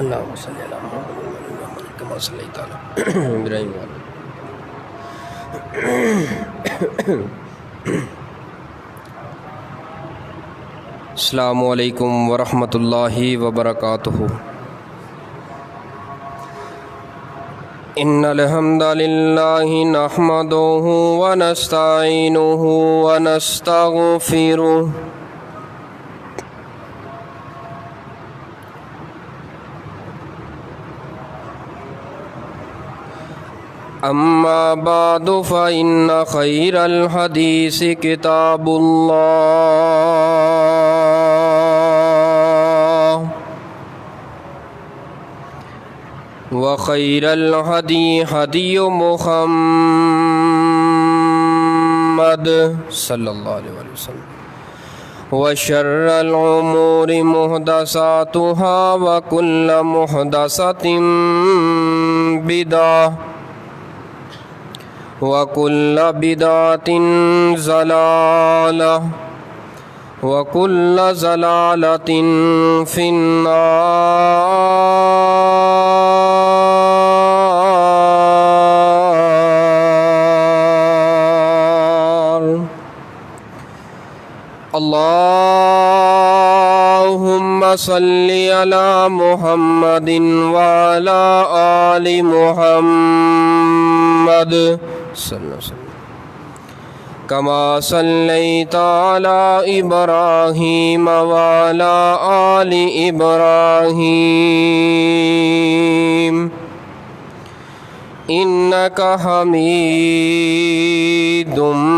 अल्लाहुम्मा सल्ली अला मुहम्मद कमा सल्लैता अला इब्राहीम व अला अस्सलामु अलैकुम व रहमतुल्लाहि व बरकातुहू। इन्नल हम्दलिल्लाहि नहमदुहु व नस्तईनुहु व नस्तगफिरुह अम्मा बादु फ़इन्न खैरल हदीस किताबुल्लाह व खैरल हदी हदी मुहम्मद सल्लल्लाहु अलैहि वसल्लम व शर्रल उमूरि मुहदसातुहा व कुल्लु मुहदसतिन बिदअह वकुल्ल बिदातिन ज़लालह वकुल्ल ज़लालतिन फिन्नार। अल्लाहुम्मा सल्लि अला मुहम्मदिन व अला आलि मुहम्मद कमा सल्लैता अला इब्राहीम व अला आलि इब्राहीम इन्नका हमीदुम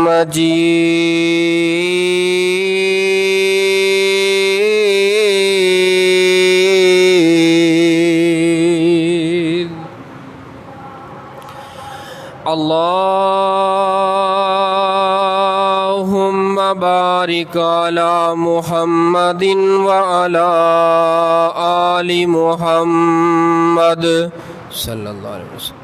मजीद। अल्लाहुम्मा बारिक अला मुहम्मदिन व अला आलि मुहम्मद सल्लल्लाहु अलैहि वसल्लम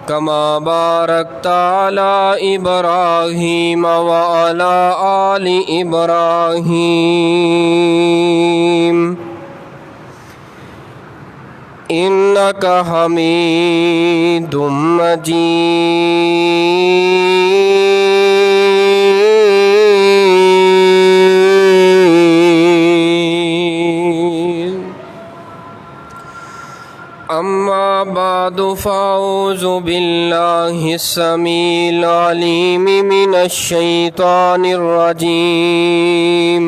कमा बारकता अला इब्राहीम व अला आलि इब्राहीम इन्नका हमीदुम मजीद। अम्मा बादु फ़अऊज़ु बिल्लाहिस समीइल अलीम मिनश शैतानिर रजीम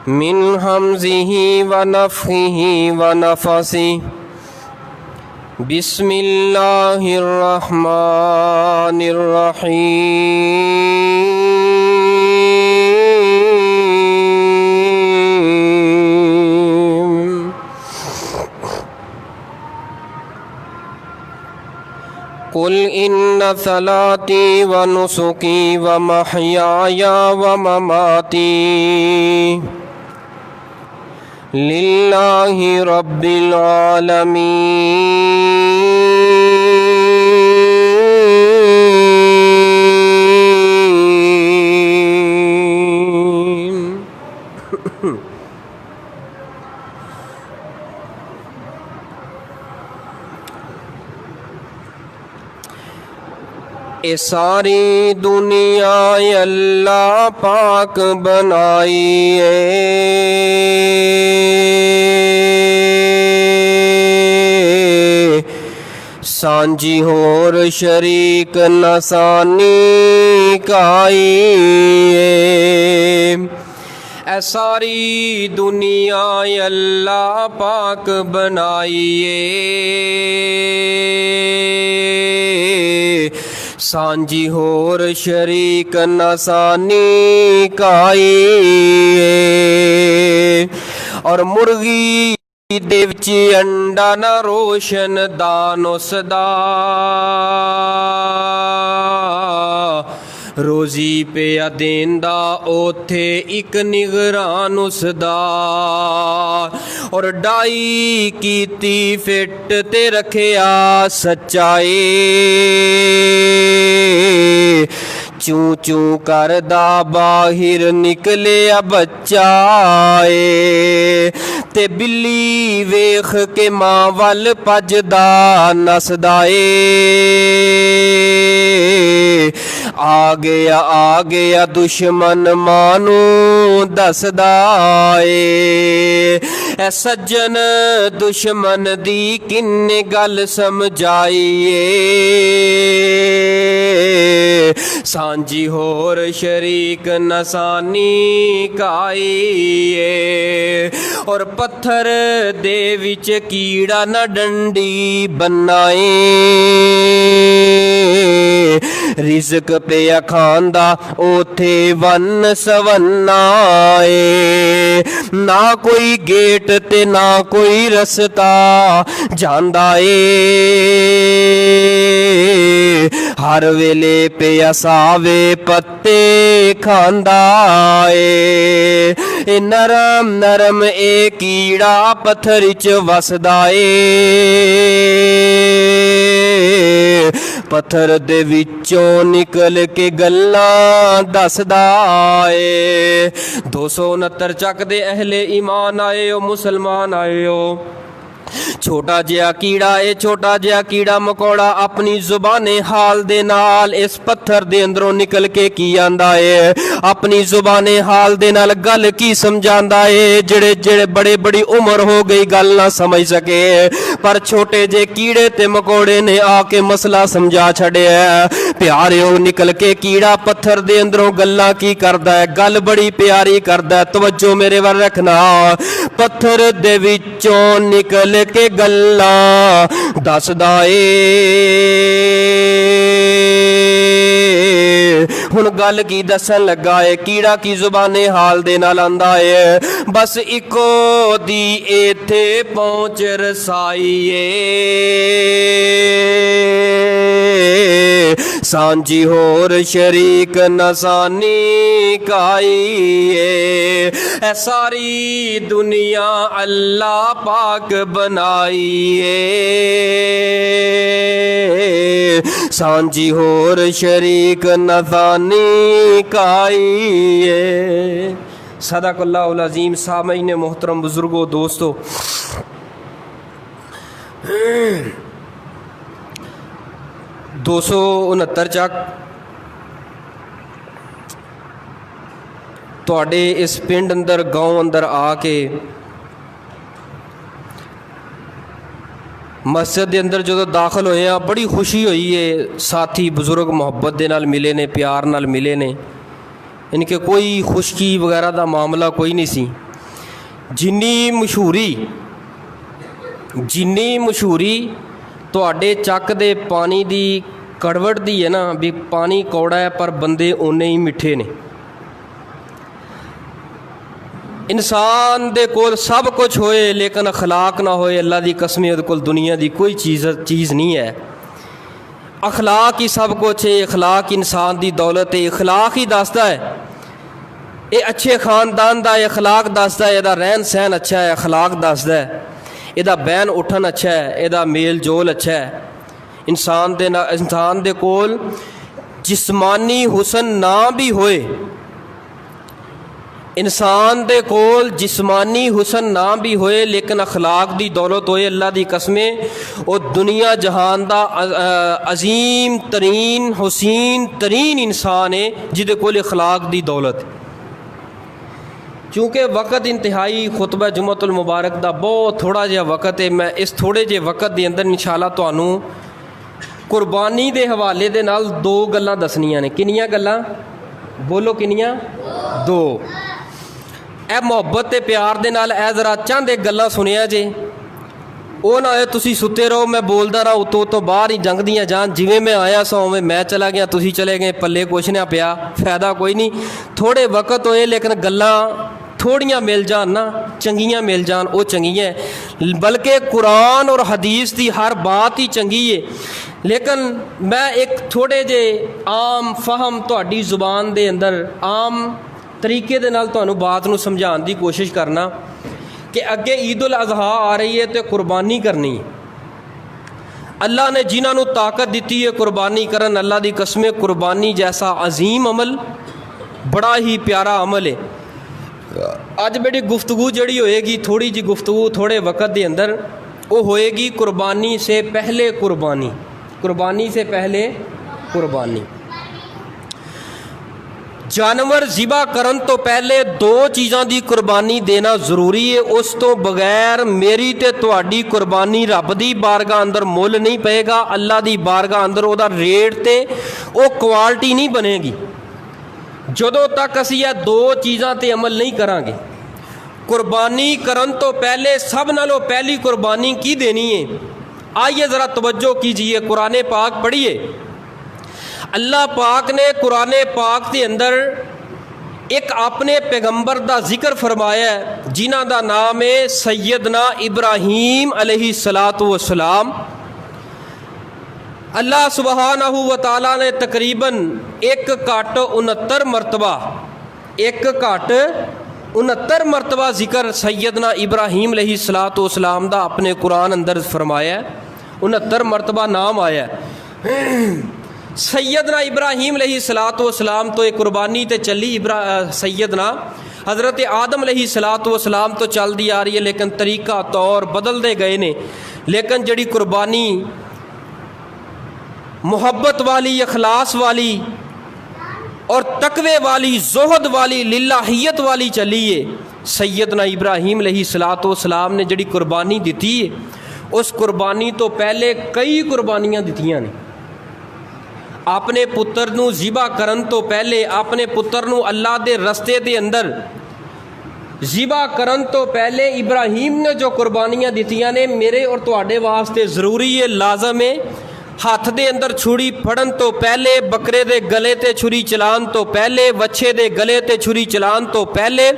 मिन हमज़िही व नफ़्ख़िही व नफ़सिही बिस्मिल्लाहिर रहमानिर रहीम। कुल इन्ना सलाती व नुसुकी व महयाया व ममाती लिल्लाहि रब्बिल आलमीन। ए सारी दुनिया अल्लाह पाक बनाई है, सांझी होर शरीक नसानी काई है। ए सारी दुनिया अल्लाह पाक बनाई है, सांझी होर शरीक नसानी काई और मुर्गी दे विच अंडा न रोशन दान उसदा रोजी पे देंदा ओथे एक निगरान उसदा और डाई कीती फिट ते रखिया सच्चाई चूं चूं करदा बाहिर निकलिया बच्चा ए ते बिल्ली वेख के मां वल भजदा नसदा ए आ गया दुश्मन मां नूं दसदा ए सज्जन दुश्मन दी किन्ने गल समझाईए सांझी होर शरीक नसानी काईए और पत्थर दे विच कीड़ा न डंडी बनाए रिज़क पे खांदा ओथे वन सवन्ना ए ना कोई गेट ते ना कोई रस्ता जांदा ए हर वेले पे सावे पत्ते खांदा ए नरम नरम ए कीड़ा पत्थर च वसदा ए पत्थर दे विचों निकल के गल्लां दसदा ए 269 चक दे अहले ईमान आए ओ मुसलमान आए ओ छोटा जिहा कीड़ा ए छोटा जिहा कीड़ा मकोड़ा अपनी जुबाने हाल दे नाल इस पत्थर दे अंदरों निकल के की आंदा है अपनी जुबाने हाल दे नाल गल की समझांदा है जेड़े जेड़े बड़े बड़ी उम्र हो गई गल ना समझ सके पर छोटे जे कीड़े ते मकोड़े ने आके मसला समझा छड़िया प्यारे निकल के कीड़ा पत्थर दे अंदरों गल्लां की करदा है गल बड़ी प्यारी करदा है तवज्जो मेरे वाल रखना पत्थर दे विचों निकल के गल्लां दसदा ए हुण गल की दसन लगा है कीड़ा की जुबाने हाल दे नाल आंदा है बस इको दी इथे पहुंच रसाई सांझी होर शरीक नसानी काई ए सारी दुनिया अल्लाह पाक बनाई ए सांझी होर शरीक नसानी काई ए सदाकल्लाहुल अज़ीम। सामईन मोहतरम बुजुर्गो दोस्तों 269 ਚੱਕ ਤੁਹਾਡੇ इस पिंड अंदर गाँव अंदर आके मस्जिद के अंदर जो दाखिल होए हैं बड़ी खुशी हुई है साथी बुजुर्ग मुहब्बत के नाल मिले ने प्यार नाल मिले ने इनके कोई खुशकी वगैरह का मामला कोई नहीं सी जिन्नी मशहूरी ਤੁਹਾਡੇ ਚੱਕ ਦੇ पानी की कड़वट दी है ना भी पानी कौड़ा है पर बंदे उन्ने ही मिठे ने इंसान दे कोल सब कुछ होए लेकिन अखलाक ना होए अल्लाह की कसम उहदे कोल दुनिया की कोई चीज़ नहीं है अखलाक ही सब कुछ है अखलाक इंसान की दौलत है अखलाक ही दसदा है ये अच्छे खानदान का अखलाक दसदा है इहदा रहन सहन अच्छा है अखलाक दसदा है इहदा बैन उठन अच्छा है इहदा मेल जोल अच्छा है इंसान दे कोल जिस्मानी हुसन ना भी होए इंसान दे कोल जिस्मानी हुसन ना भी होए लेकिन अखलाक दी दौलत होए अल्लाह दी कसमें वो दुनिया जहान दा अजीम तरीन हुसीन तरीन इंसान है जिहदे कोल अखलाक दी दौलत क्योंकि वक़्त इंतहाई खुतबा जुम्मतुल मुबारक दा बहुत थोड़ा जिहा वक़्त है मैं इस थोड़े जे वक़्त दे अंदर इंशाअल्लाह तुहानूं कुर्बानी दे हवाले दे नाल दो गल्लां दसनियां ने किन्नियां गल्लां बोलो किन्नियां दो ए मुहब्बत ते प्यार दे नाल ए जरा चंद एक गल्लां सुनिया जे वो ना होए तुसी सुते रहो मैं बोलदा रहा उतो तो बाहर ही जंगदियां जान जिवें मैं आया सा उवें मैं चला गया तुसी चले गए पल्ले कुछ ना पिया फायदा कोई नहीं थोड़े वक़्त होए लेकिन गल्लां थोड़ियां मिल जान ना चंगियां मिल जान वो चंगियां बल्कि कुरान और हदीस की हर बात ही चंगी है लेकिन मैं एक थोड़े जे आम फहम तुहाडी जुबान दे अंदर आम तरीके दे नाल तुहानूं बात नूं समझाउण दी कोशिश करना कि अगे ईद उल अज़हा आ रही है तो कुर्बानी करनी है अल्लाह ने जिन्होंने ताकत दी है कुर्बानी करन, अल्लाह की कसम कुर्बानी जैसा अजीम अमल बड़ा ही प्यारा अमल है। अज मेरी गुफ्तगू जी होएगी, थोड़ी जी गुफ्तगू थोड़े वक्त के अंदर, वो होएगी कुर्बानी से पहले कुर्बानी, कुर्बानी से पहले कुर्बानी। जानवर ज़िबा करन तो पहले दो चीज़ों की कुर्बानी देना जरूरी है। उस तो बगैर मेरी ते तुहाडी कुर्बानी रब दी बारगाह अंदर मुल नहीं पेगा, अल्लाह दी बारगाह अंदर उहदा रेट ते वो क्वालिटी नहीं बनेगी जदों तक असीं यह दो चीज़ां ते अमल नहीं करांगे। कुर्बानी करन तो पहले सब नालों पहली कुर्बानी की देनी है। आइए ज़रा तवज्जो कीजिए, कुरान पाक पढ़िए। अल्लाह पाक ने कुरान पाक के अंदर एक अपने पैगंबर का जिक्र फरमाया है जिन्हां दा नाम है सैयदना इब्राहीम अलैहिस्सलातु वस्सलाम। अल्लाह सुबहानहू व तआला ने तकरीबन 1 मरतबा 69 मरतबा जिक्र सैयदना इब्राहीम अलैहिस्सलातु वस्सलाम दा अपने कुरान अंदर फरमाया। 69 मरतबा नाम आया। सैयदना इब्राहीम अलैहिस्सलातु वस्सलाम तो एक कुर्बानी ते चली, सैयदना हज़रत आदम अलैहिस्सलातु वस्सलाम तो चलती आ रही है, लेकिन तरीका तौर बदलते गए ने। लेकिन जड़ी कुर्बानी मुहब्बत वाली, अखलास वाली और तकवे वाली, जोहद वाली, लिल्लाहियत वाली चली है, सैयदना इब्राहीम अलैहिस्सलातु वस्सलाम ने जड़ी कुर्बानी दी है, उस कुर्बानी तो पहले कई कुर्बानियाँ दित्तियां ने। अपने पुत्र नूं ज़िबा करन तो पहले, अपने पुत्र नूं अल्लाह दे रस्ते दे अंदर ज़िबा करन तो पहले इब्राहीम ने जो कुर्बानियाँ दित्तियां ने, मेरे और तुहाडे वास्ते ज़रूरी है, लाजम है। हाथ दे अंदर छुरी फड़न तो पहले, बकरे दे गले ते छुरी चलान तो पहले, वच्छे दे गले ते छुरी चलान तो पहले,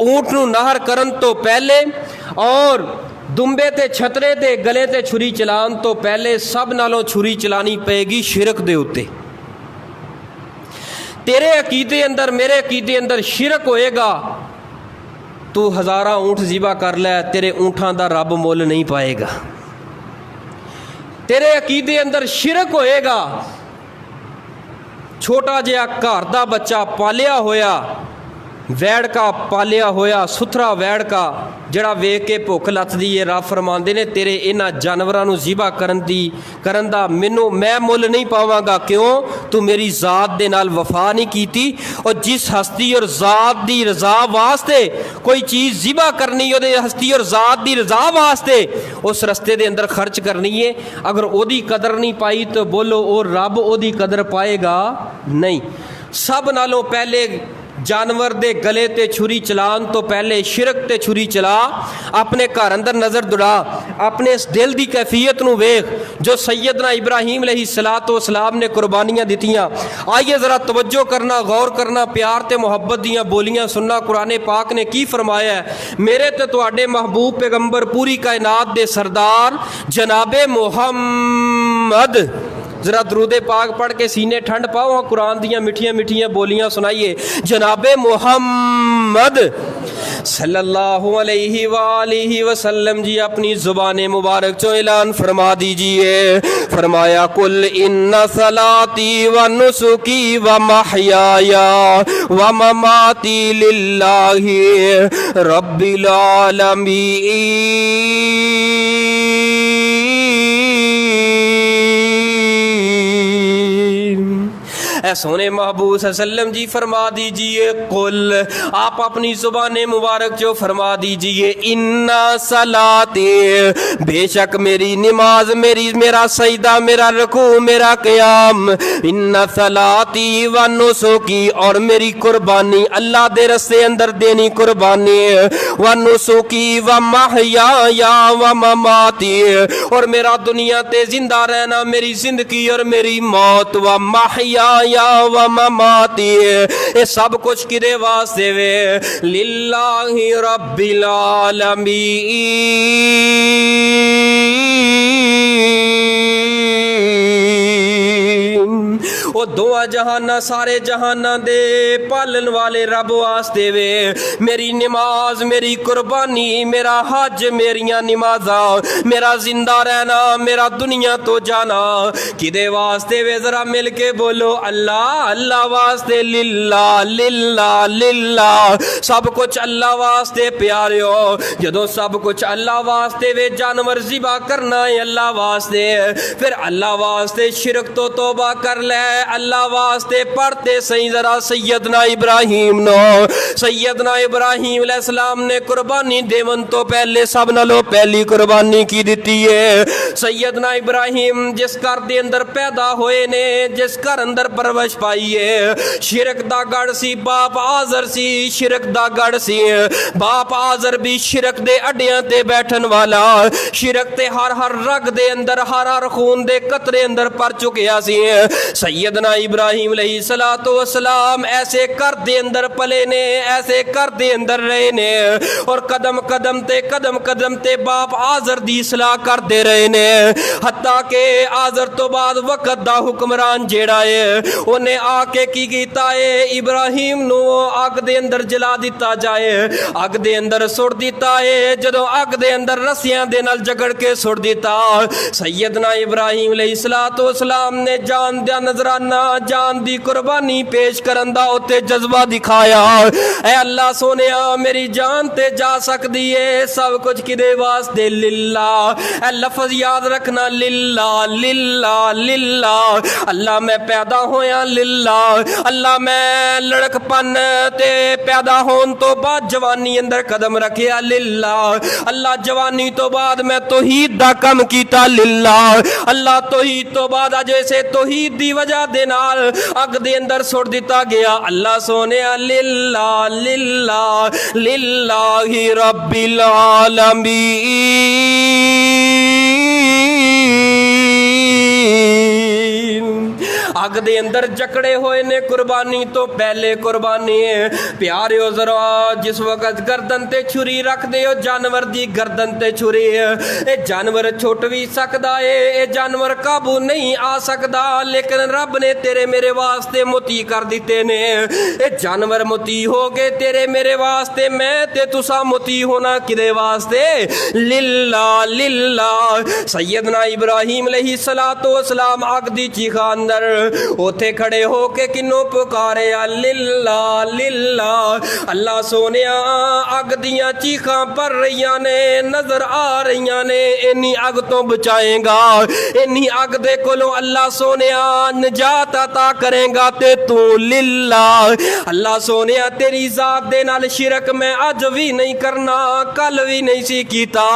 ऊँट नूं नहर करन तो पहले और दुंबे ते छतरे दे गले ते छुरी चलान तो पहले सब नालों छुरी चलानी पेगी शिरक दे उत्ते। तेरे अकीदे अंदर, मेरे अकीदे अंदर शिरक होएगा, तू हज़ारा ऊँट ज़िबा कर लै, तेरे ऊँठां दा रब मुल नहीं पाएगा। तेरे अकीदे अंदर शिरक होएगा, छोटा जिहा घर दा बच्चा पालिया होया, वैड़ का पालिया होया, सुथरा वैड़ का जड़ा वेख के भुख लथदी है, रब फरमांदे ने तेरे इन्हां जानवरां नूं ज़िबा करन दा मैनू मैं मुल नहीं पावांगा। क्यों? तू मेरी ज़ात दे नाल वफा नहीं कीती। और जिस हस्ती और ज़ात दी रज़ा वास्ते कोई चीज़ ज़िबा करनी, उहदे हस्ती और ज़ात दी रज़ा वास्ते उस रस्ते दे अंदर खर्च करनी है, अगर ओदी कदर नहीं पाई तो बोलो ओ रब ओदी कदर पाएगा नहीं। सब नालों पहले जानवर दे गले ते छुरी चलान तो पहले शिरक ते छुरी चला। अपने घर अंदर नज़र दुड़ा, अपने इस दिल की कैफियत नूं वेख जो सैयदना इब्राहीम अलैहिस्सलातु वस्सलाम ने कुर्बानियाँ दित्तियां। आइए ज़रा तवज्जो करना, गौर करना, प्यार ते मोहब्बत दियाँ बोलियाँ सुनना। कुरान पाक ने की फरमाया है, मेरे ते तुहाडे महबूब पैगंबर पूरी कायनात दे सरदार जनाबे मुहम्मद, जरा दरूदे पाक पढ़ के सीने ठंड पाओ, हाँ कुरान दियाँ मिठियाँ मिठियाँ बोलियाँ सुनाइए। जनाबे मुहम्मद सल्लल्लाहु अलैहि वालिहि वसल्लम जी अपनी ज़ुबान मुबारक चो ऐलान फरमा दीजिए। फरमाया कुल इन्ना सलाती व नुसुकी व महयाया व ममाती लिल्लाहि रब्बिल आलमीन। सोने महबूब सल्लम जी फरमा दीजिए, कुल आप अपनी ज़ुबान मुबारक जो फरमा दीजिए, इन्ना सलाते बेशक मेरी नमाज, मेरा सजदा, मेरा रुकू, मेरा क़याम, इन्ना सलाती व नुसुकी और मेरी कुर्बानी अल्लाह दे रस्ते अंदर देनी कुर्बानी, व नुसुकी व महयाया व ममाती और मेरा दुनिया ते जिंदा रहना, मेरी जिंदगी और मेरी मौत, व महयाया व ममाती ये सब कुछ किदे वास्ते वे, लिल्लाहि रब्बिल आलमीन। वो दोवां जहाना सारे जहाना दे पालन वाले रब वास्ते वे। मेरी नमाज मेरी कुर्बानी मेरा हज मेरिया नमाजा मेरा जिंदा रहना मेरा दुनिया तो जाना किदे वास्ते वे? जरा मिल के बोलो अल्लाह अल्लाह वास्ते। लिल्ला लिल्ला लिल्ला सब कुछ अल्लाह वास्ते प्यारियो। जदों सब कुछ अल्लाह वास्ते वे जानवर ज़िबा करना है अल्लाह वास्ते, फिर अल्लाह वास्ते शिरक तो तौबा कर ले। अल्लाह वास्ते पढ़ते सही जरा सैयदना इब्राहिम नो। सैयदना इब्राहिम अलैहिस्सलाम ने कुर्बानी देवन तो पहले सब नालों पहली कुर्बानी की दिती है। सैयदना इब्राहिम जिस घर दे अंदर पैदा होए ने, जिस घर अंदर परवश पाई है, शिरक दा गढ़ सी, बाप आजर सी शिरक दा गढ़ सी। बाप आजर भी शिरक दे अड्डियां ते बैठन वाला, शिरक ते हर हर रग दे अंदर हर हर खून दे कतरे अंदर पर चुकिया सी। सैयदना इब्राहिम अलैहिस्सलातु वस्सलाम ऐसे घर दे अंदर पले ने, ऐसे घर दे अंदर रहे ने और कदम कदम ते बाप आजर दी सलाह करते रहे ने। हत्ता के आजर तो बाद वक्त दा हुक्मरान जेड़ा है उन्हें आके की कीता है, इब्राहिम नु अग दे अंदर जला दिता जाए, अग दे अंदर सुट दिता है। जदों अग दे अंदर रस्सियां दे नाल जगड़ के सुट दिता, सैयदना इब्राहिम अलैहिस्सलातु वस्सलाम ने जान दा नजराना जान दी कुर्बानी पेश करन दा उत्ते जज्बा दिखाया। ऐ अल्लाह सोनिया मेरी जान ते जा सकदी है, सब कुछ किदे वास्ते? लिल्ला। ऐ लफ्ज याद रखना, लिल्ला लिल्ला लिल्ला। अल्लाह मैं पैदा होया लिल्ला। अल्लाह मैं लड़कपन ते पैदा होन तो बाद जवानी अंदर कदम रखिया लिल्ला। अल्लाह जवानी तो बाद मैं तौहीद दा कम कीता लिल्ला। अल्लाह तौहीद तो बाद जैसे तौहीद दी वजह दे नाल अग दे अंदर सुट दिता गया। अल्लाह सोनिया लिल्ला लिल्ला लिल्लाहि रब्बिल आलमीन। अग दे अंदर जकड़े हुए ने कुर्बानी तो पहले कुर्बानी है। प्यारियो जरा जिस वक्त गर्दन ते छुरी रख दे हो जानवर दी गर्दन ते छुरी है, ये जानवर छुट भी सकदा है, ये जानवर काबू नहीं आ सकदा, लेकिन रब ने तेरे मेरे वास्ते मोती कर दिते ने। ये जानवर मोती हो गए तेरे मेरे वास्ते, मैं ते तुसा मोती होना किदे वास्ते? लिल्ला लिल्ला। सैयदना इब्राहिम अलैहिस्सलातु वस्सलाम अग दी चीखा अंदर उथे खड़े होके किन्नों पुकारे लिल्ला लिल्ला। अल्लाह सोनिया अग दियां चीखां पर रही ने, नजर आ रही ने, इन्नी अग तो बचाएगा, इन्नी अग दे कोलों अल्लाह सोनिया निजात अता करेगा ते तू लिल्ला। अल्लाह सोनिया तेरी जात दे नाल शिरक मैं अज भी नहीं करना, कल भी नहीं सी कीता,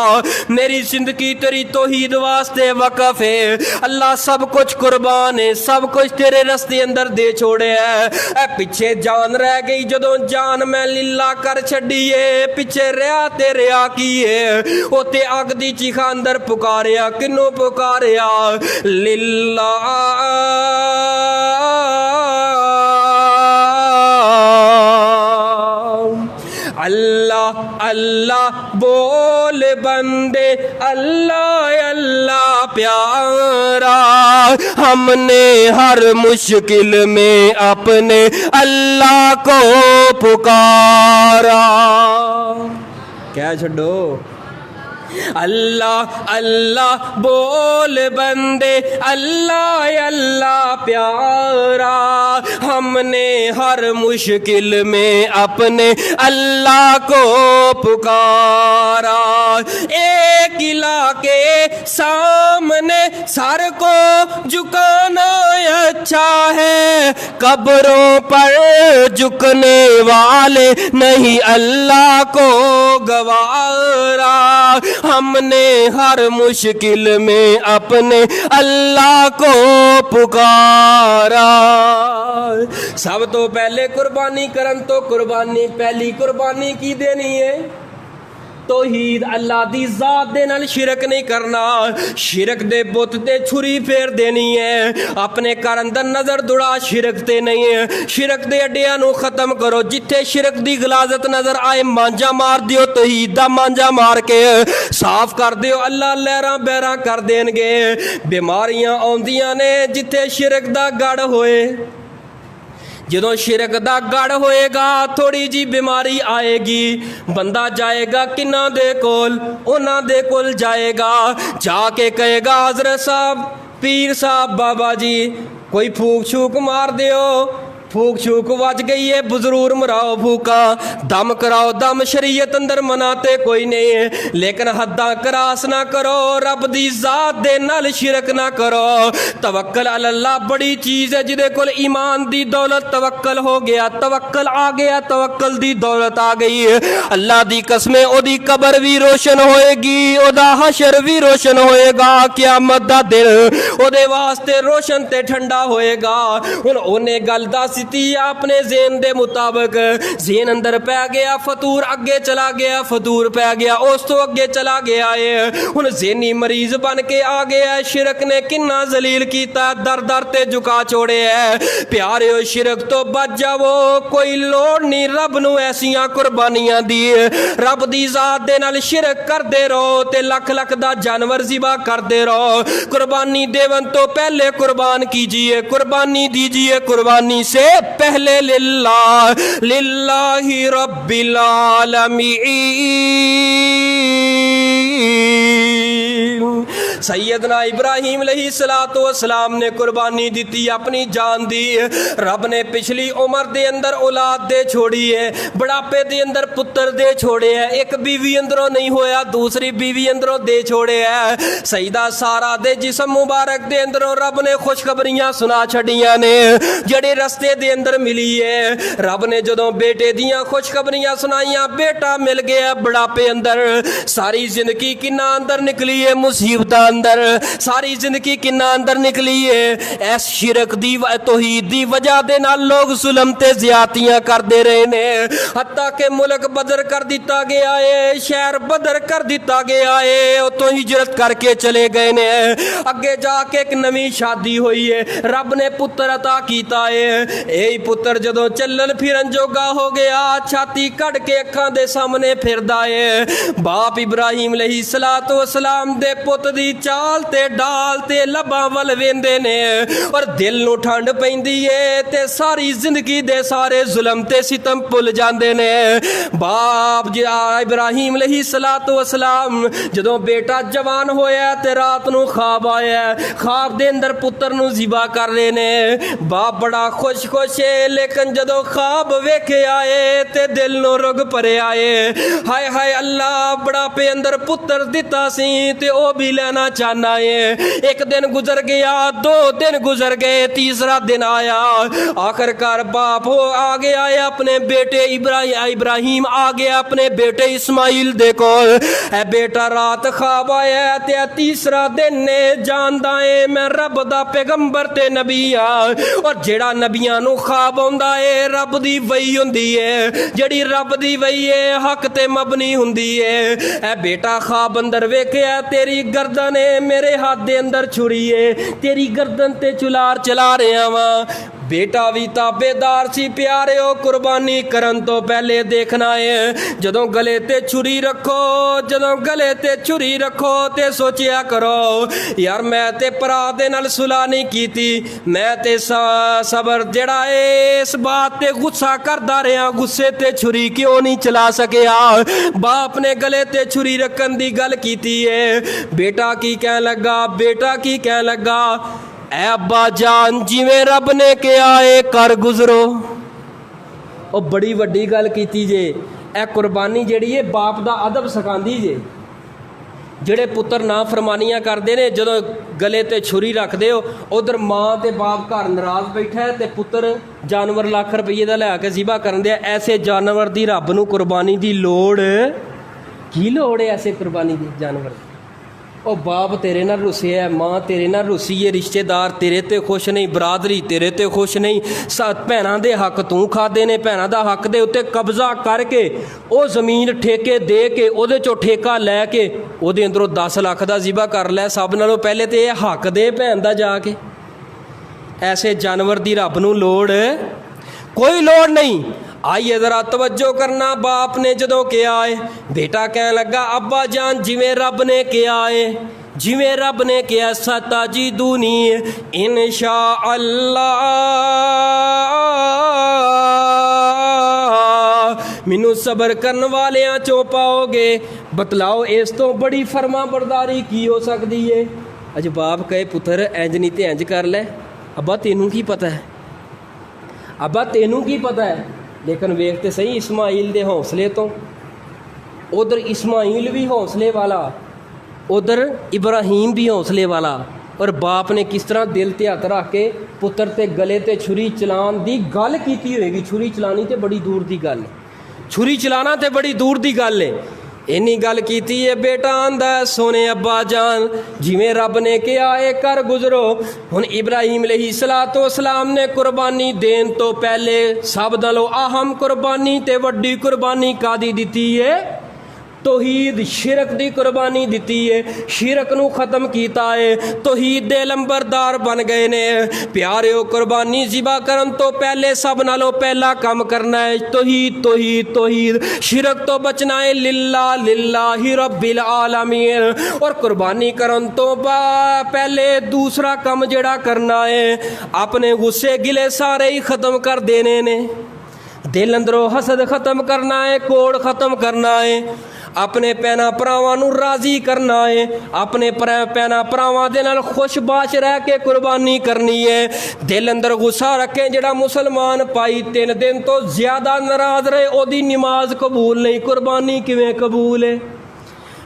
मेरी जिंदगी तेरी तौहीद वास्ते वकफ है। अल्लाह सब कुछ कुर्बान है, सब कुछ तेरे रस्ते अंदर दे छोड़े है। पिछे जान रह गई, जदों जान मैं लिल्ला कर छड़ीए, पिछे रहा ते रहा की है। उते अग दी चीखा अंदर पुकारिया, किन्नों पुकारिया? लिल्ला। अल्लाह अल्लाह बोल बंदे, अल्लाह अल्लाह प्यारा, हमने हर मुश्किल में अपने अल्लाह को पुकारा। क्या छड़ो? अल्लाह अल्लाह बोल बंदे, अल्लाह अल्लाह प्यारा, हमने हर मुश्किल में अपने अल्लाह को पुकारा। एक इलाके सामने सर को झुकाना अच्छा है, कब्रों पर झुकने वाले नहीं अल्लाह को गवारा। हमने हर मुश्किल में अपने अल्लाह को पुकारा। सब तो पहले कुर्बानी करन तो कुर्बानी पहली कुर्बानी की देनी है? तौहीद अल्लाह दी जात दे नाल शिरक नहीं करना। शिरक दे बुत ते छुरी फेर देनी है। अपने घर अंदर नजर दुड़ा शिरक ते नहीं है। शिरक दे अड्डियां नू खत्म करो। जिथे शिरक दी गलाजत नजर आए मांझा मार दियो, तौहीद दा मांझा मार के साफ कर दियो, अल्लाह लहरां बहरां कर देणगे। बीमारियां आउंदियां ने जिथे शिरक दा गढ़ होए। जदों शिरक दा गढ़ होएगा थोड़ी जी बीमारी आएगी, बंदा जाएगा किन्ना दे कोल, उन्हां दे कोल जाएगा, जाके कहेगा हजरत साहब, पीर साहब, बाबा जी कोई फूक छूक मार दियो, फूक छूक वज गई है, जरूर मराओ फूका, दम कराओ दम, शरीयत अंदर मनाते कोई नहीं है, लेकिन हद्दां करास ना करो, रब दी जात दे नाल शिरक ना करो। तवक्कल अल्लाह बड़ी चीज़ है, जिदे कोल ईमान दी दौलत तवक्कल हो गया, तवक्कल आ गया, तवक्कल दी दौलत आ गई है, अल्लाह दी कसमें ओदी कबर भी रोशन होएगी, ओदा हशर भी रोशन होएगा, क़यामत दा दिन ओदे वास्ते रोशन ते ठंडा होएगा। हुण ओने गल दस अपने ज़ेन दे मुताबिक, ज़ेन अंदर पै गया, फतूर अगे चला गया, फतूर पै गया, उस तो अगे चला गया है, हुण ज़ेनी मरीज बन के आ गया। शिरक ने किन्ना जलील कीता, दर दर ते झुका छोड़े है। प्यारे शिरक तो बच जावो, कोई लोड़ नहीं रब नू ऐसियां कुर्बानियां दी, रब दी जात दे नाल शिरक करदे रहो ते लख लख दा जानवर ज़िबा करदे रहो। कुर्बानी देवन तो पहले कुर्बान कीजिए, कुर्बानी दीजिए, कुर्बानी से पहले लिल्लाह लिल्लाहि रब्बिल आलमीन। सैयदना इब्राहीम अलैहिस्सलातु वस्सलाम ने कुर्बानी दी, अपनी जान दी। रब ने पिछली उम्र दे अंदर औलाद दे छोड़ी है, बुढ़ापे दे अंदर पुत्र दे छोड़े है, एक बीवी अंदरों नहीं होया दूसरी बीवी अंदरों दे छोड़े है। सईदा सारा दे जिस्म मुबारक दे अंदरों रब ने खुशखबरियां सुना छड़ियां ने, जड़े रस्ते दे अंदर मिली है। रब ने जदों बेटे दियां खुशखबरियां सुनाइयां, बेटा मिल गया बुढ़ापे अंदर। सारी जिंदगी किन्ना अंदर निकली है मुसीबत अंदर, सारी जिंदगी किन्ना अंदर निकली है ऐस शिरक दी तौहीद दी वजह दे नाल लोग जुल्म ते ज़्यादतियां करदे रहे ने। हत्ता के मुल्क बदर कर दिता गया है, शहर बदर कर दिता गया है, उतों हिजरत करके चले गए ने। अगे जाके एक नवी शादी हुई है, रब ने पुत्र अता कीता है। यही पुत्र जदों चलन फिरन जोगा हो गया, छाती कट के अखां दे सामने फिरदा है। बाप इब्राहीम अलैहिस्सलातु वस्सलाम दे पुत दी चाल ते डाल ते लबां वल वेंदे ने, और दिल नूं ठंड पैंदी है ते सारी जिंदगी दे सारे जुल्म ते सितम भुल जांदे ने। बाप इब्राहीम अलैहिस्सलातु वस्सलाम जदों बेटा जवान होया ते रात नूं ख्वाब आया, ख्वाब दे अंदर पुत्र नूं ज़िबा कर रहे ने। बाप बड़ा खुश खुश है, लेकिन जदों ख्वाब वेखे आए ते दिल नूं रुग भरे आए। हाय हाय अल्लाह, बड़ा पे अंदर पुत्र दिता सी ते ओ भी लेना चाहना है। एक दिन गुजर गया, 2 दिन गुजर गए, तीसरा दिन आया। आखिरकार बाप हो आ गया है अपने बेटे इब्राहीम आ गया अपने बेटे इस्माइल देखो। है बेटा रात ख्वाब आया ते तीसरा दिन ने जानदा है मैं रब दा पैगंबर ते नबी आ, और जेड़ा नबियां नूं ख्वाब आउंदा है रब दी वही हुंदी है, जेड़ी रब दी वही है हक ते मबनी हुंदी है। है बेटा ख्वाब अंदर वेखिया तेरी गर्दन है मेरे हाथ दे अंदर छुरी है, तेरी गर्दन ते चुलार चला रहा वां। बेटा भी ताबेदार सी प्यारे हो, कुर्बानी करन तो पहले देखना है। जदों गले ते छुरी रखो, जदों गले ते छुरी रखो ते सोचिया करो यार मैं ते भरा दे नाल सुलह नहीं कीती, मैं ते सबर जेड़ा है इस बात ते गुस्सा करदा रहा, गुस्से ते छुरी क्यों नहीं चला सकिया। बाप ने गले ते छुरी रखन दी गल कीती है। बेटा की कह लगा, बेटा की कह लगा ऐ अब्बा जान जिवें रब ने कहा है कर गुजरो। ओ बड़ी वड्डी गल कीती जे। ए कुर्बानी जिहड़ी है बाप दा अदब सिखांदी जे। ਜਿਹੜੇ ਪੁੱਤਰ ਨਾ ਫਰਮਾਨੀਆਂ ਕਰਦੇ ਨੇ ਜਦੋਂ ਗਲੇ ਤੇ ਛੁਰੀ ਰੱਖਦੇ ਹੋ, ਉਧਰ ਮਾਂ ਤੇ ਬਾਪ ਘਰ ਨਾਰਾਜ਼ ਬੈਠਾ ਹੈ ਤੇ ਪੁੱਤਰ ਜਾਨਵਰ ਲੱਖ ਰੁਪਏ ਦਾ ਲੈ ਕੇ ਜ਼ਿਬਾ ਕਰਨ ਦੇ। ਐਸੇ ਜਾਨਵਰ ਦੀ ਰੱਬ ਨੂੰ ਕੁਰਬਾਨੀ ਦੀ ਲੋੜ ਕੀ ਲੋੜ ਹੈ? ਐਸੇ ਕੁਰਬਾਨੀ ਦੀ ਜਾਨਵਰ ਉਹ ਬਾਪ ਤੇਰੇ ਨਾਲ ਰੁੱਸਿਆ, ਮਾਂ ਤੇਰੇ ਨਾਲ ਰੁੱਸੀ ਹੈ, ਰਿਸ਼ਤੇਦਾਰ ਤੇਰੇ ਤੇ ਖੁਸ਼ ਨਹੀਂ, ਬਰਾਦਰੀ ਤੇਰੇ ਤੇ ਖੁਸ਼ ਨਹੀਂ, ਭੈਣਾਂ ਦੇ ਹੱਕ ਤੂੰ ਖਾਦੇ ਨੇ, ਭੈਣਾਂ ਦਾ ਹੱਕ ਦੇ ਉੱਤੇ ਕਬਜ਼ਾ ਕਰਕੇ ਉਹ ਜ਼ਮੀਨ ਠੇਕੇ ਦੇ ਕੇ ਉਹਦੇ ਚੋਂ ਠੇਕਾ ਲੈ ਕੇ ਉਹਦੇ ਅੰਦਰੋਂ 10 ਲੱਖ ਦਾ ਜ਼ਿਬਾ ਕਰ ਲੈ। ਸਭ ਨਾਲੋਂ ਪਹਿਲੇ ਤੇ ਇਹ ਹੱਕ ਦੇ ਭੈਣ ਦਾ ਜਾ ਕੇ। ਐਸੇ ਜਾਨਵਰ ਦੀ ਰੱਬ ਨੂੰ ਲੋੜ कोई लोड़ नहीं। आइए ज़रा तवज्जो करना। बाप ने जदों किया है, बेटा कहने लगा अब्बा जान जिवें रब ने किया है, जिवें रब ने किया सताजीदूनी इंशा अल्लाह, मैनू सबर करने वालियां चों पाओगे। बतलाओ इस तो बड़ी फरमा बरदारी की हो सकती है। अज बाप कहे पुत्र इंज नहीं तो इंज कर ले। अब्बा तेनू की पता है, अब्बा तेनू की पता है। लेकिन वेख तो सही इस्माइल के हौसले तो, उधर इस्माइल भी हौसले वाला, उधर इब्राहीम भी हौसले वाला। और बाप ने किस तरह दिल ते हथ रख के पुत्र ते गले ते छुरी चलान दी गल कीती होएगी। छुरी चलानी तो बड़ी दूर की गल है, छुरी चलाना तो बड़ी दूर की गल है। इन्नी गल कीती है। बेटा आंदा सोने अब्बा जान जिवें रब ने कहा है कर गुजरो। हुण इब्राहीम अलैहिस्सलाम ने कुर्बानी देन तो पहले सब नालों अहम कुर्बानी ते वड्डी कुर्बानी कादी दिती है? तौहीद शिरक दी कुर्बानी दिती है। शिरक नू ख़त्म कीता है, तौहीद दे लंबरदार बन गए ने। प्यारे कुर्बानी ज़िबा करन तो पहले सब नालों पहला काम करना है तौहीद, तौहीद, तौहीद। शिरक तो बचना है लिल्लाहि रब्बिल आलमीन। और कुर्बानी करन तो पहले दूसरा काम जेड़ा करना है, अपने गुस्से गिले सारे ही ख़त्म कर देने ने। दिल अंदरों हसद ख़त्म करना है, कोड़ ख़त्म करना है, अपने भैन भरावां नूं राज़ी करना है, अपने भैन भरावां दे नाल खुशबाश रह के कुर्बानी करनी है। दिल अंदर गुस्सा रखें जिहड़ा मुसलमान भाई 3 दिन तो ज़्यादा नाराज़ रहे ओदी नमाज कबूल नहीं, कुर्बानी किवें कबूल है?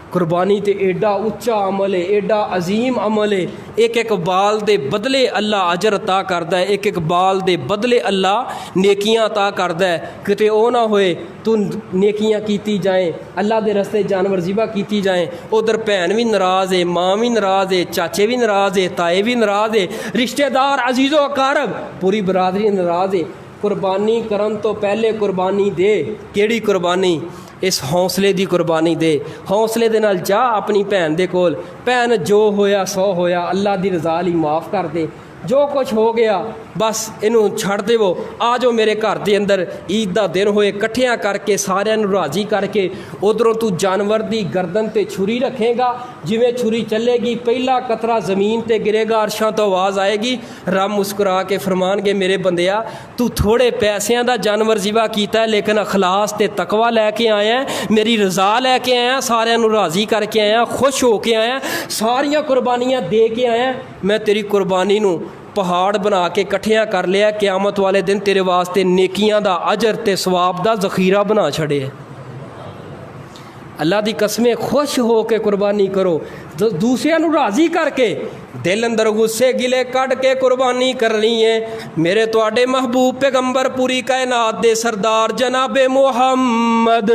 कुर्बानी तो एडा उच्चा अमल है, एडा अजीम अमल है। एक एक बाल दे बदले अल्लाह अजर अता करता है, एक एक बाल दे बदले अल्लाह नेकियां अता करता है। किते ओ ना होए तू नेकियां कीती जाए, अल्लाह दे रस्ते जानवर ज़िबा कीती जाए, उधर भैन भी नाराज़ है, माँ भी नाराज़ है, चाचे भी नाराज़ है, ताए भी नाराज़ है, रिश्तेदार अजीज़ो अकारब पूरी बरादरी नाराज़ है। कुर्बानी करन तो पहले कुर्बानी दे। केड़ी कुर्बानी? इस हौसले की कुर्बानी दे। हौसले दे नाल जा अपनी भैन दे कोल, भैन जो होया सो होया, अल्लाह की रज़ा लई माफ़ कर दे। जो कुछ हो गया बस इनू छड़ देवो। आ जाओ मेरे घर के अंदर, ईद का दिन होए कट्ठियां करके सारियां नू राज़ी करके उधरों तू जानवर की गर्दन ते छुरी रखेगा। जिवें छुरी चलेगी पहला कतरा ज़मीन ते गिरेगा, अरशां तो आवाज़ आएगी। रब मुस्कुरा के फरमानगे मेरे बंदिया तू थोड़े पैसों का जानवर ज़िबा कीता है, लेकिन अखलास ते तकवा लैके आया, मेरी रज़ा लैके आया, सारियां नू राज़ी करके आया, खुश हो के आया, सारियां कुर्बानियां दे के आया। मैं तेरी कुर्बानी नू पहाड़ बना के कट्ठियां कर लिया। क़यामत वाले दिन तेरे वास्ते नेकियां दा अजर ते सवाब दा ज़ख़ीरा बना छड़े। अल्लाह दी कसमें खुश हो के कुर्बानी करो, दूसरियां नू राज़ी करके। दिल अंदर गुस्से गिले कढ़ के कुर्बानी करनी है। मेरे तुहाडे महबूब पैगंबर पूरी कायनात दे सरदार जनाबे मुहम्मद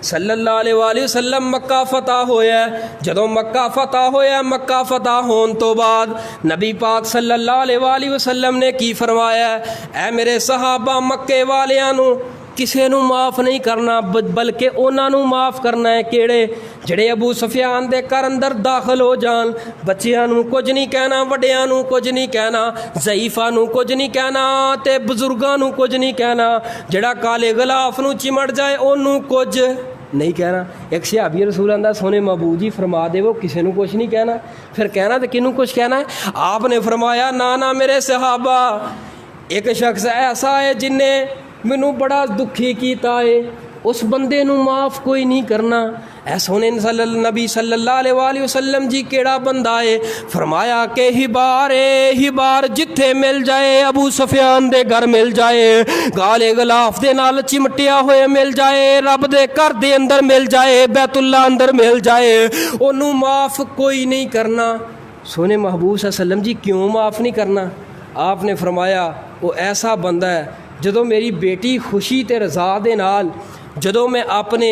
सल्लल्लाहु अलैहि वसल्लम मक्का फतह होया। जदों मक्का फतह होया, मक्का फतह होने तो बाद नबी पाक सल्लल्लाहु अलैहि वसल्लम ने की फरमाया, ऐ मेरे सहाबा मक्के वालियां नू किसी नू माफ़ नहीं करना, बल्कि उन्हां नू माफ़ करना है। केड़े? जिहड़े अबू सुफियान दे घर अंदर दाखिल हो जान। बच्चियां नू कुछ नहीं कहना, वड्डियां नू कुछ नहीं कहना, ज़ईफां नू कुछ नहीं कहना ते बजुर्गां नू कुछ नहीं कहना। जिहड़ा काले गलाफ नू चिमड़ जाए ओनू कुछ नहीं कहना। एक सहाबी रसूल आंदा सोने महबूब जी फरमा देवो किसी नू कुछ नहीं कहना। फिर कहना तो किनू कुछ कहना है? आपने फरमाया ना ना मेरे सहाबा, एक शख्स ऐसा है जिन्हें मैनू बड़ा दुखी किया है, उस बंदे नू माफ़ कोई नहीं करना। ऐ सोने नबी सल्लल्लाहु अलैहि वसल्लम जी केड़ा बंदा है? फरमाया कि हिबार जिथे मिल जाए, अबू सुफियान दे घर मिल जाए, गाले गलाफ दे नाल चिमटिया होए मिल जाए, रब दे घर दे अंदर मिल जाए, बैतुल्ला अंदर मिल जाए, ओनू माफ़ कोई नहीं करना। सोने महबूब सल्लल्लाहु अलैहि वसल्लम जी क्यों माफ़ नहीं करना? आपने फरमाया वो ऐसा बंदा है जदों मेरी बेटी खुशी ते रज़ा दे नाल, जदों मैं अपने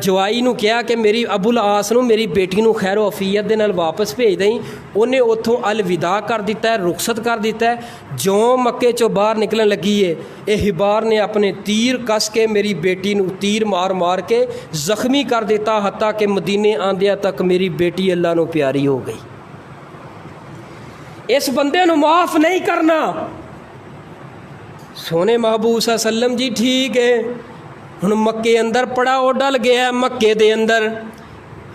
ਜਵਾਈ ਨੂੰ ਕਿਹਾ ਕਿ ਮੇਰੀ ਅਬੁਲ ਆਸ ਨੂੰ ਮੇਰੀ ਬੇਟੀ ਨੂੰ ਖੈਰੋ ਅਫੀਅਤ ਦੇ ਨਾਲ ਵਾਪਸ ਭੇਜ ਦੇਈਂ। ਉਹਨੇ ਉੱਥੋਂ ਅਲਵਿਦਾ ਕਰ ਦਿੱਤਾ, ਰੁਖਸਤ ਕਰ ਦਿੱਤਾ। ਜਿਉਂ ਮੱਕੇ 'ਚੋਂ ਬਾਹਰ ਨਿਕਲਣ ਲੱਗੀ ਏ, ਇਹ ਹਿਬਾਰ ਨੇ ਆਪਣੇ ਤੀਰ ਕੱਸ ਕੇ ਮੇਰੀ ਬੇਟੀ ਨੂੰ ਤੀਰ ਮਾਰ ਮਾਰ ਕੇ ਜ਼ਖਮੀ ਕਰ ਦਿੱਤਾ, ਹੱਤਾ ਕਿ ਮਦੀਨੇ ਆਂਦਿਆਂ ਤੱਕ ਮੇਰੀ ਬੇਟੀ ਅੱਲਾ ਨੂੰ ਪਿਆਰੀ ਹੋ ਗਈ। इस बंदे नूं माफ़ नहीं करना। सोने महबूब सल्लम जी ठीक है। हुण मक्के अंदर पड़ाओ डल गया। मक्के दे अंदर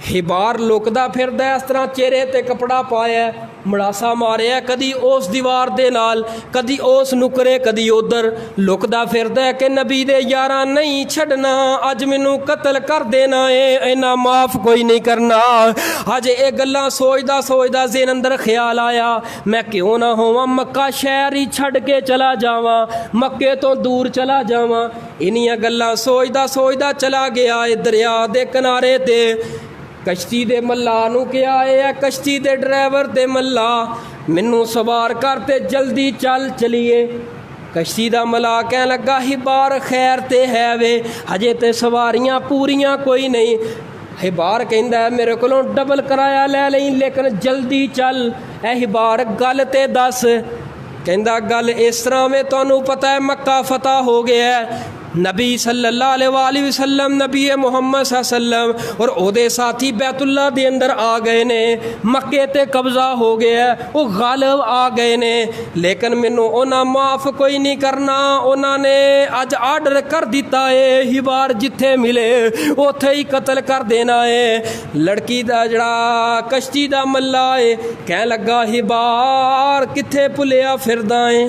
हिबार लुकदा फिरदा, इस तरह चेहरे ते कपड़ा पाया, मड़ासा मारिया, कदी उस दीवार दे नाल, कदी उस नुकरे, कदी उधर लुकदा फिरदा कि नबी दे यारा नहीं छड़ना, अज मैनू कतल कर देना है, इन्ना माफ़ कोई नहीं करना। अज ये गल्लां सोचदा सोचदा ज़हन अंदर ख्याल आया, मैं क्यों ना होवां मक्का शहर ही छड़ के चला जावां, मक्के तो दूर चला जावां। इन्नियां गल्लां सोचदा सोचदा चला गया दरिया दे किनारे ते। कश्ती दे मल्ला नूं क्या है, कश्ती दे ड्राइवर दे मल्ला मैनू सवार कर ते जल्दी चल चलीए। कश्ती दा मल्ला कह लगा हिबार खैर ते है वे, हजे ते सवारियां पूरियां कोई नहीं। हिबार कहंदा मेरे कोलों डबल किराया ले लई, लेकिन जल्दी चल। ए हिबार गल ते दस। कहंदा गल इस तरह में तुहानू पता है मक्का फतह हो गया है, नबी सल्लल्लाहु अलैहि वसल्लम नबी मोहम्मद सल्लम और ओदे साथी बैतुल्ला दे अंदर आ गए ने, मक्के ते कब्जा हो गया, वो गालिब आ गए ने, लेकिन मैनू उन्हां माफ़ कोई नहीं करना। उन्होंने अज आर्डर कर दिता है हिबार जिथे मिले उथे ही कतल कर देना है। लड़की दा जड़ा कश्ती दा मल्ला है कह लगा हिबार किथे भुलिया फिरदा है,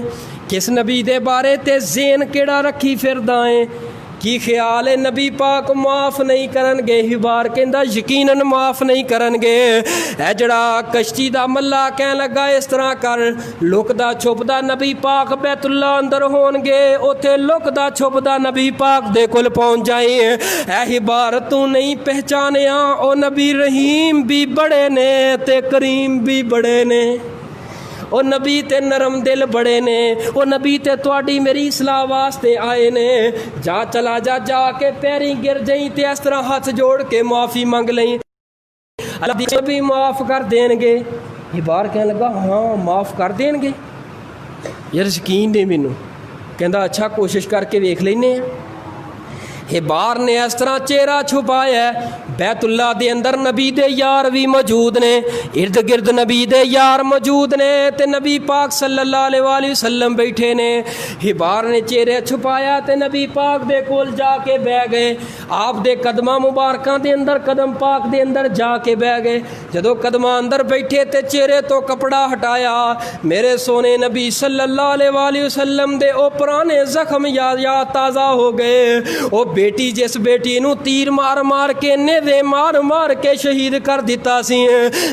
किस नबी दे बारे ते ज़ेन केड़ा रखी फिरदा है, की ख्याल है नबी पाक माफ़ नहीं करनगे। हिबार कहंदा यकीनन माफ़ नहीं करनगे। ए जड़ा कश्ती दा मल्ला कह लगा इस तरह कर, लुकदा छुपदा नबी पाक बैतुल्ला अंदर होणगे, उथे लुकदा छुपदा नबी पाक दे कोल पहुँच जाए। ए हिबार तू नहीं पहचानिया, ओ नबी रहीम भी बड़े ने ते करीम भी बड़े ने, ओ नबी ते नरम दिल बड़े ने, ओ नबी ते तुहाडी मेरी इसलाह वास्ते आए ने। जा चला जा, जाके पैरी गिर जाई ते इस तरह हाथ जोड़ के माफ़ी मंग लई, अल्लाह भी माफ़ कर देंगे। हिबार कहने लगा हाँ माफ़ कर देंगे यार, यकीन नहीं मैनू। कहंदा अच्छा कोशिश करके वेख लैने। हिबार ने इस तरह चेहरा छुपाया, बैतुल्ला दे अंदर नबी दे यार भी मौजूद ने, इर्द गिर्द नबी दे यार मौजूद ने, ते नबी पाक सल्लल्लाहु अलैहि वसल्लम बैठे ने। हिबार ने चेहरे छुपाया ते नबी पाक दे कोल जाके बह गए। आप दे कदमां मुबारकां दे अंदर, कदम पाक दे अंदर जाके बह गए। जदों कदमां अंदर बैठे ते चेहरे तो कपड़ा हटाया, मेरे सोने नबी सल्लल्लाहु अलैहि वसल्लम दे ओ पुराने जख्म याद ताज़ा हो गए। ओ बेटी जिस बेटी नू तीर मार मार के नेवे मार मार के शहीद कर दिता सी,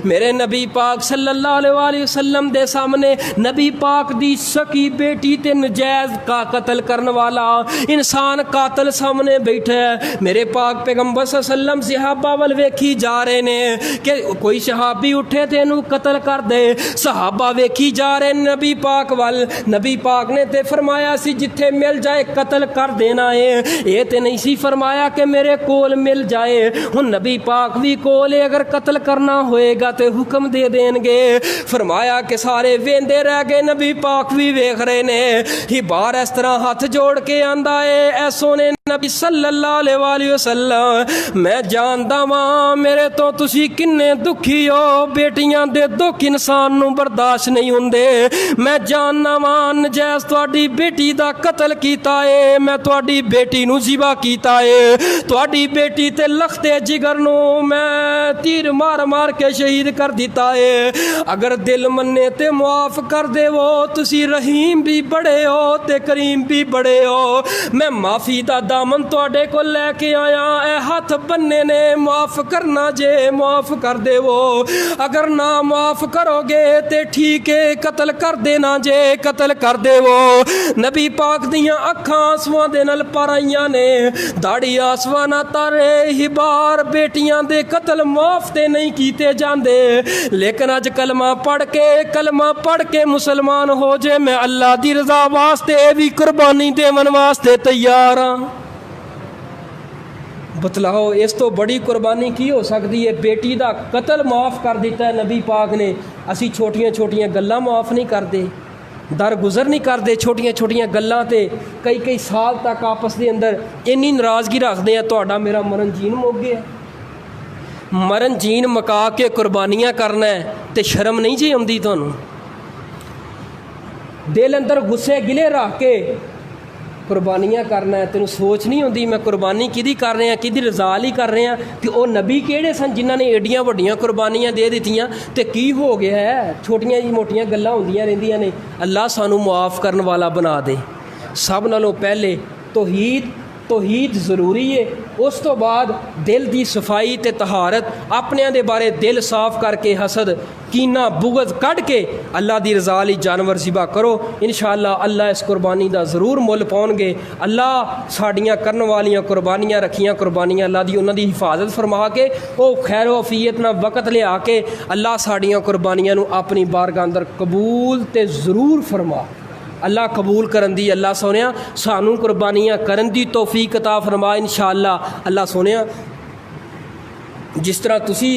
मेरे नबी पाक सल्लल्लाहु अलैहि वसल्लम दे सामने नबी पाक दी सकी बेटी ते नजायज़ का कत्ल करने वाला इंसान कातल सामने बैठा है। मेरे पाक पैगंबर सल्लम सहाबा वल वेखी जा रहे ने कि कोई सहाबी उठे ते इनू कत्ल कर दे। सहाबा वेखी जा रहे नबी पाक वल। नबी पाक ने ते फरमाया सी जिथे मिल जाए कत्ल कर देना है, ये ते नहीं सी फरमाया कि मेरे कोल मिल जाए। हुण नबी पाक भी कोल है, अगर कत्ल करना होएगा तो हुक्म दे देंगे। फरमाया कि सारे वेंदे रह गए, नबी पाक भी वेख रहे ने। हिबार इस तरह हाथ जोड़ के आंदा है, ऐ सोने नबी सल्लल्लाहु अलैहि वसल्लम मैं जानदा वां मेरे तो तुसी किन्ने दुखी हो, बेटियां दे दुख इंसान नूं बर्दाश्त नहीं हुंदे। मैं जानना वां नजैज़ तुहाडी बेटी दा कत्ल कीता है, मैं तुहाडी बेटी नूं ज़िबा कीता है, तुहाडी बेटी ते लखते जिगर नूं मैं तीर मार मार के शहीद कर दिता है। अगर दिल मन्ने ते मुआफ़ कर देवो, तुसी रहीम भी बड़े हो ते करीम भी बड़े हो। मैं माफ़ी दा दामन तुहाडे को लैके आया, ए हथ बन्ने ने माफ़ करना जे माफ़ कर देवो, अगर ना माफ़ करोगे ते ठीक है कत्ल कर देना जे कत्ल कर देवो। नबी पाक दियां अखां आंसुआं दे नाल भर आईयां ने, दाड़ी आंसुआं ना तारे। हिबार बेटियां दे कत्ल माफ़ ते नहीं कीते जांदे, लेकिन अज कलमा पढ़ के मुसलमान हो जे, मैं अल्लाह दी रज़ा वास्ते भी कुर्बानी देवन वास्ते तैयार हाँ। बतलाओ इस तो बड़ी कुर्बानी की हो सकती है। बेटी का कतल माफ़ कर दिता है नबी पाक ने, असी छोटियां छोटियां गल्लां माफ़ नहीं करते, दरगुजर नहीं करते छोटियां छोटियां गल्लां ते कई कई साल तक आपस के अंदर इन्नी नाराज़गी रखते हैं। तुहाडा मेरा मरन जीन मुक गया, मरन जीन मुका के कुर्बानियाँ करना है तो शर्म नहीं जी आउंदी तुहानूं? दिल अंदर गुस्से गिले रख के कुर्बानियाँ करना है, तेन सोच नहीं आती मैं कुर्बानी किहदी कर रहा, किहदी रज़ा लई कर रहा। तो वो नबी किहड़े सन जिन्हां ने एडियां वड्डियां कुर्बानियाँ दे दित्तियां, ते की हो गया है? छोटियां जी मोटियां गल्लां हुंदियां रहिंदियां ने। अल्लाह सानू मुआफ़ करन वाला बना दे। सब नालों पहले तौहीद ज़रूरी है, उस तो बाद दिल की सफाई ते तहारत, अपने दे बारे दिल साफ करके हसद कीना बुगज कढ़ के अल्लाह की रज़ा लई जानवर ज़िबा करो। इंशाअल्लाह अल्लाह इस कुर्बानी का ज़रूर मुल पाउणगे। अल्लाह साड़ियाँ करन वालियां कुर्बानियाँ रखियां कुर्बानियाँ अल्लाह दी उन्हां दी हिफाजत फरमा के वो खैर वफीयत नाल वक़्त लिया के अल्लाह साड़ियाँ कुर्बानियां नूं अपनी बारगाह अंदर कबूल ते ज़रूर फरमा। अल्लाह कबूल करन दी अल्लाह सोनिया सानू कुर्बानियाँ करन दी तौफीक अता फरमा इंशाअल्लाह। अल्लाह सोनिया जिस तरह तुसी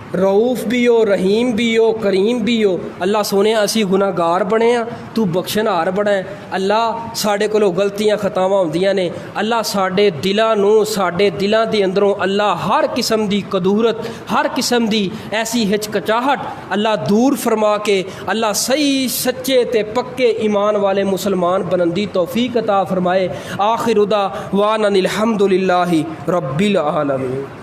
रऊफ़ भी हो, रहीम भी हो, करीम भी हो, अल्लाह सोने असी गुनाहगार बने आ, तू बख्शनहार बड़ा है। अल्लाह साढ़े कोलों गलतियां खतावां होंदियां ने, अल्लाह साढ़े दिलां नूं साढ़े दिलां दे अंदरों अल्लाह हर किस्म दी कदूरत, हर किस्म दी ऐसी हिचकिचाहट अल्लाह दूर फरमा के अल्लाह सही सच्चे ते पक्के ईमान वाले मुसलमान बनन दी तौफीक अता फरमाए। आखिर उदा वाना अनिल हम्दुलिल्लाहि रब्बिल आलमीन।